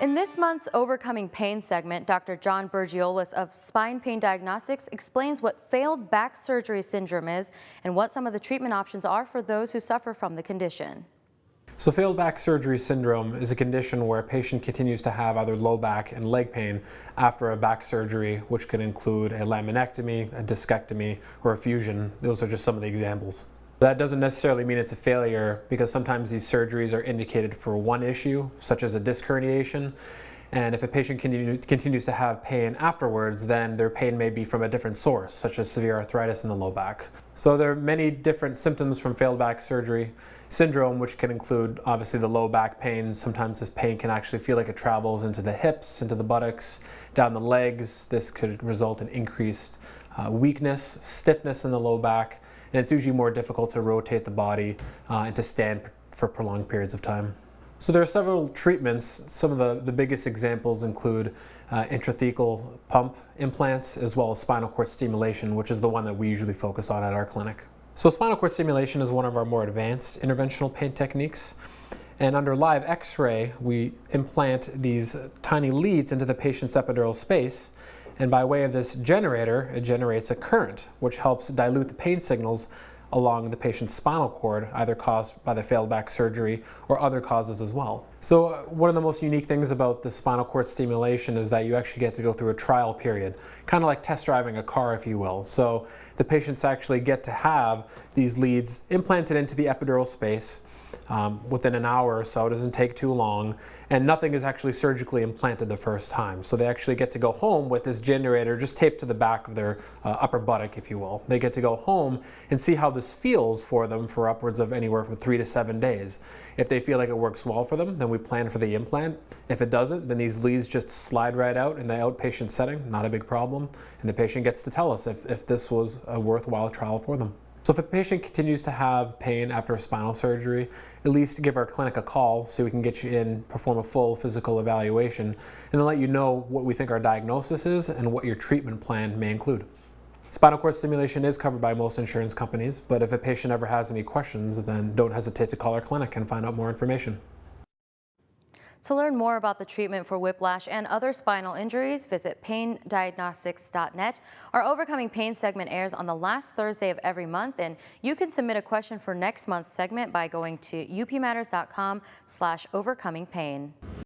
In this month's Overcoming Pain segment, Dr. John Birgiolas of Spine Pain Diagnostics explains what failed back surgery syndrome is and what some of the treatment options are for those who suffer from the condition. So failed back surgery syndrome is a condition where a patient continues to have either low back and leg pain after a back surgery, which could include a laminectomy, a discectomy, or a fusion. Those are just some of the examples. That doesn't necessarily mean it's a failure, because sometimes these surgeries are indicated for one issue, such as a disc herniation. And if a patient continues to have pain afterwards, then their pain may be from a different source, such as severe arthritis in the low back. So there are many different symptoms from failed back surgery syndrome, which can include obviously the low back pain. Sometimes this pain can actually feel like it travels into the hips, into the buttocks, down the legs. This could result in increased weakness, stiffness in the low back, and it's usually more difficult to rotate the body and to stand for prolonged periods of time. So there are several treatments. Some of the biggest examples include intrathecal pump implants, as well as spinal cord stimulation, which is the one that we usually focus on at our clinic. So spinal cord stimulation is one of our more advanced interventional pain techniques. And under live X-ray, we implant these tiny leads into the patient's epidural space. And by way of this generator, it generates a current, which helps dilute the pain signals along the patient's spinal cord, either caused by the failed back surgery or other causes as well. So one of the most unique things about the spinal cord stimulation is that you actually get to go through a trial period, kind of like test driving a car, if you will. So the patients actually get to have these leads implanted into the epidural space within an hour or so. It doesn't take too long, and nothing is actually surgically implanted the first time. So they actually get to go home with this generator just taped to the back of their upper buttock, if you will. They get to go home and see how this feels for them for upwards of anywhere from 3 to 7 days. If they feel like it works well for them, then we plan for the implant. If it doesn't, then these leads just slide right out in the outpatient setting, not a big problem, and the patient gets to tell us if this was a worthwhile trial for them. So if a patient continues to have pain after a spinal surgery, at least give our clinic a call so we can get you in, perform a full physical evaluation, and then let you know what we think our diagnosis is and what your treatment plan may include. Spinal cord stimulation is covered by most insurance companies, but if a patient ever has any questions, then don't hesitate to call our clinic and find out more information. To learn more about the treatment for whiplash and other spinal injuries, visit paindiagnostics.net. Our Overcoming Pain segment airs on the last Thursday of every month, and you can submit a question for next month's segment by going to upmatters.com/overcomingpain.